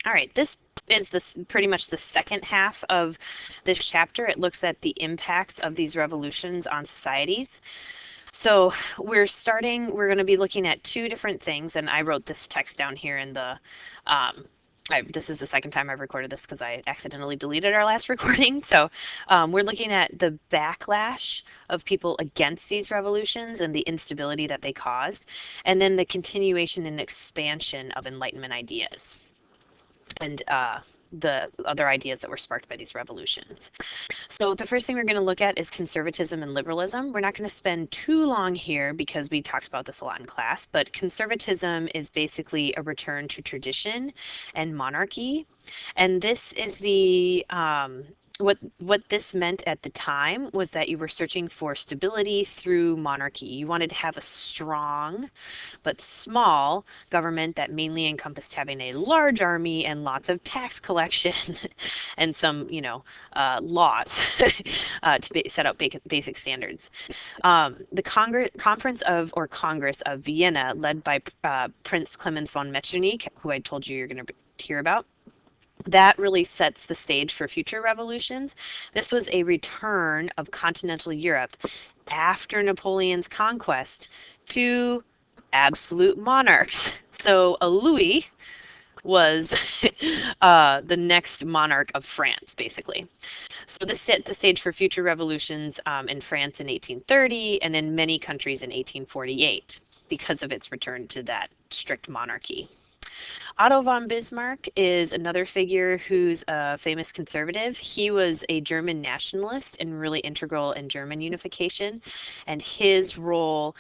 All right, this is pretty much the second half of this chapter. It looks at the impacts of these revolutions on societies. So we're going to be looking at two different things, and I wrote this text down here in the, this is the second time I've recorded this because I accidentally deleted our last recording. So we're looking at the backlash of people against these revolutions and the instability that they caused, and then the continuation and expansion of Enlightenment ideas and the other ideas that were sparked by these revolutions. So the first thing we're going to look at is conservatism and liberalism. We're not going to spend too long here because we talked about this a lot in class, but conservatism is basically a return to tradition and monarchy. And this is the what this meant at the time was that you were searching for stability through monarchy. You wanted to have a strong but small government that mainly encompassed having a large army and lots of tax collection and some, laws to set out basic standards. The Congress of Vienna, led by Prince Clemens von Metternich, who I told you you're going to hear about, that really sets the stage for future revolutions. This was a return of continental Europe after Napoleon's conquest to absolute monarchs. So a Louis was the next monarch of France, basically. So this set the stage for future revolutions in France in 1830 and in many countries in 1848 because of its return to that strict monarchy. Otto von Bismarck is another figure who's a famous conservative. He was a German nationalist and really integral in German unification, and his role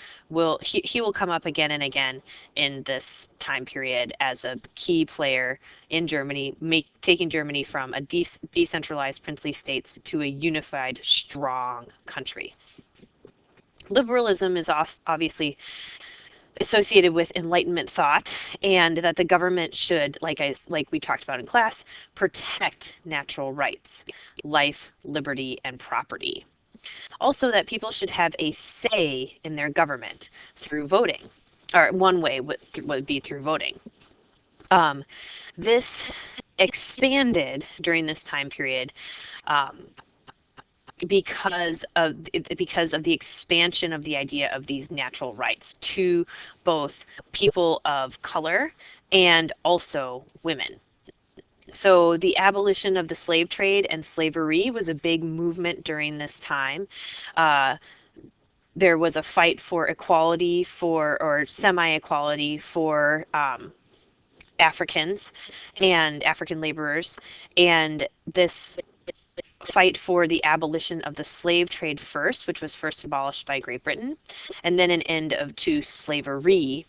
he will come up again and again in this time period as a key player in Germany, taking Germany from a decentralized princely states to a unified, strong country. Liberalism is obviously associated with Enlightenment thought, and that the government should, like we talked about in class, protect natural rights, life, liberty, and property. Also, that people should have a say in their government through voting, or one way would be through voting. This expanded during this time period because of the expansion of the idea of these natural rights to both people of color and also women. So the abolition of the slave trade and slavery was a big movement during this time. There was a fight for equality or semi-equality for Africans and African laborers, and this fight for the abolition of the slave trade first, which was first abolished by Great Britain, and then an end to slavery.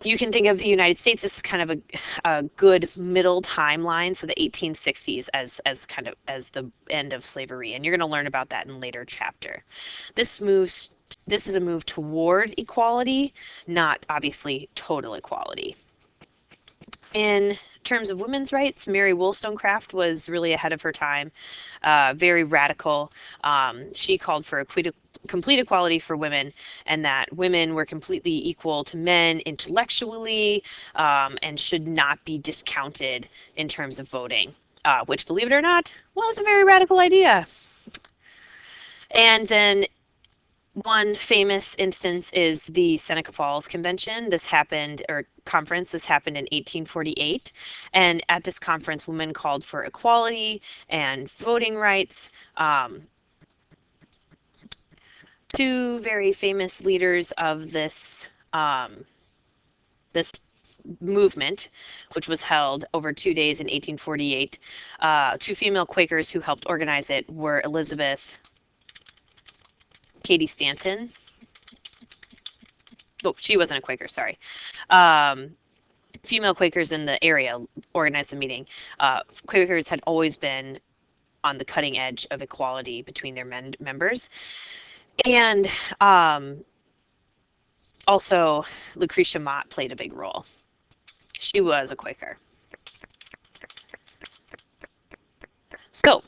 You can think of the United States as kind of a good middle timeline, so the 1860s as the end of slavery, and you're going to learn about that in a later chapter. This is a move toward equality, not obviously total equality. In terms of women's rights, Mary Wollstonecraft was really ahead of her time, very radical. She called for complete equality for women, and that women were completely equal to men intellectually and should not be discounted in terms of voting, which, believe it or not, was a very radical idea. And then one famous instance is the Seneca Falls Convention. This happened in 1848. And at this conference, women called for equality and voting rights. Two very famous leaders of this movement, which was held over 2 days in 1848, two female Quakers who helped organize it were Elizabeth Cady Stanton. Oh, she wasn't a Quaker, sorry. Female Quakers in the area organized the meeting. Quakers had always been on the cutting edge of equality between their members. And also, Lucretia Mott played a big role. She was a Quaker. So,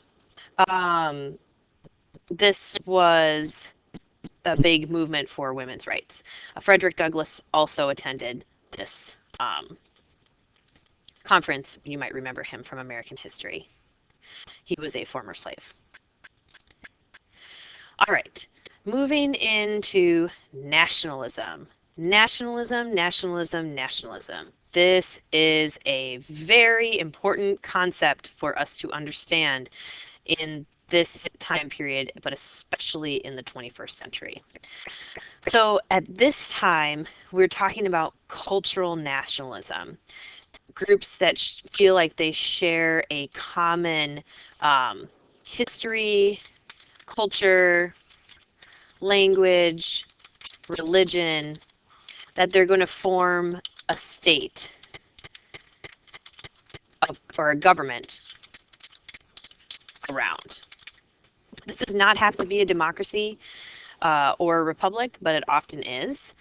this was a big movement for women's rights. Frederick Douglass also attended this conference. You might remember him from American history. He was a former slave. All right, moving into nationalism. Nationalism, nationalism, nationalism. This is a very important concept for us to understand in this time period, but especially in the 21st century. So at this time, we're talking about cultural nationalism. Groups that feel like they share a common history, culture, language, religion, that they're going to form a state or a government around. This does not have to be a democracy or a republic, but it often is.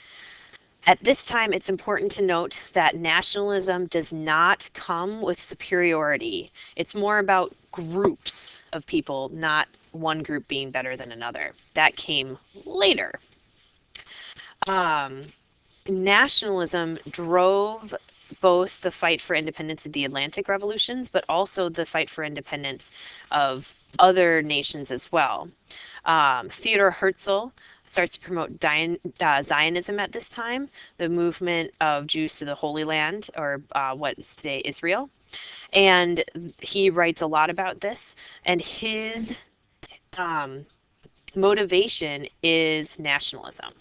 At this time, it's important to note that nationalism does not come with superiority. It's more about groups of people, not one group being better than another. That came later. Nationalism drove both the fight for independence of the Atlantic revolutions, but also the fight for independence of other nations as well. Theodor Herzl starts to promote Zionism at this time, the movement of Jews to the Holy Land, or what is today Israel. And he writes a lot about this, and his motivation is nationalism.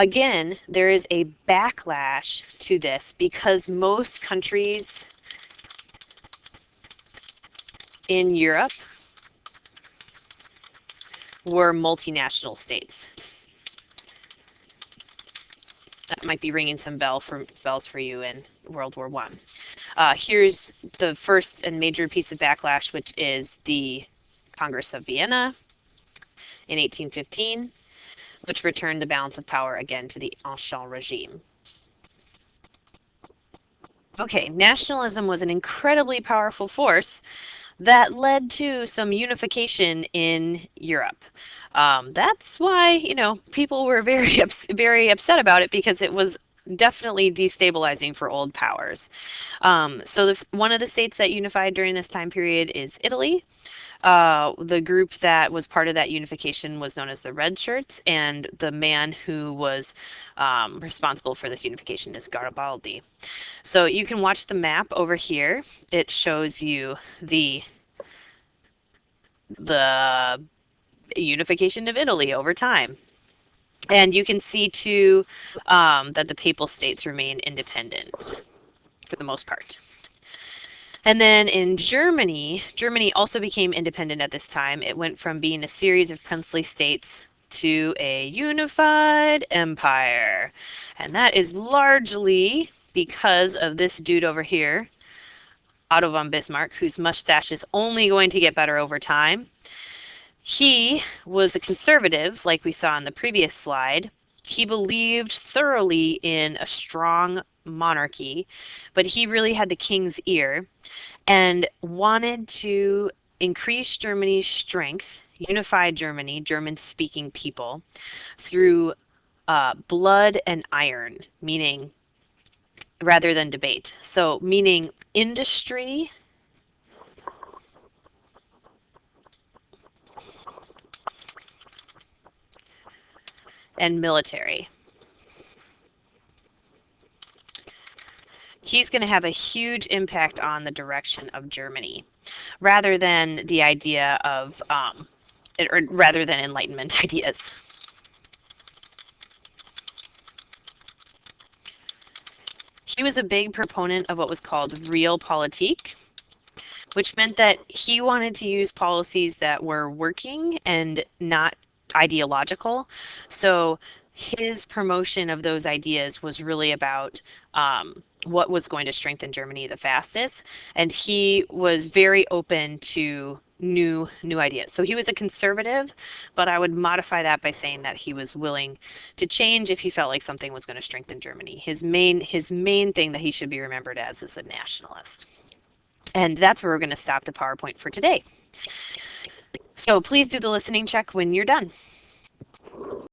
Again, there is a backlash to this because most countries in Europe were multinational states. That might be ringing some bells for you in World War I. Here's the first and major piece of backlash, which is the Congress of Vienna in 1815, which returned the balance of power again to the Ancien regime. Okay, nationalism was an incredibly powerful force that led to some unification in Europe. That's why, people were very upset about it, because it was definitely destabilizing for old powers. So one of the states that unified during this time period is Italy. The group that was part of that unification was known as the Red Shirts, and the man who was responsible for this unification is Garibaldi. So you can watch the map over here. It shows you the unification of Italy over time. And you can see too that the Papal States remain independent for the most part. And then in Germany also became independent at this time. It went from being a series of princely states to a unified empire. And that is largely because of this dude over here, Otto von Bismarck, whose mustache is only going to get better over time. He was a conservative, like we saw in the previous slide. He believed thoroughly in a strong monarchy, but he really had the king's ear and wanted to increase Germany's strength, unify Germany, German-speaking people, through blood and iron, meaning rather than debate. So meaning industry and military. He's going to have a huge impact on the direction of Germany, rather than the idea of, or rather than Enlightenment ideas. He was a big proponent of what was called realpolitik, which meant that he wanted to use policies that were working and not ideological. So his promotion of those ideas was really about what was going to strengthen Germany the fastest, and he was very open to new ideas. So he was a conservative, but I would modify that by saying that he was willing to change if he felt like something was going to strengthen Germany. His main thing that he should be remembered as is a nationalist. And that's where we're going to stop the PowerPoint for today. So please do the listening check when you're done.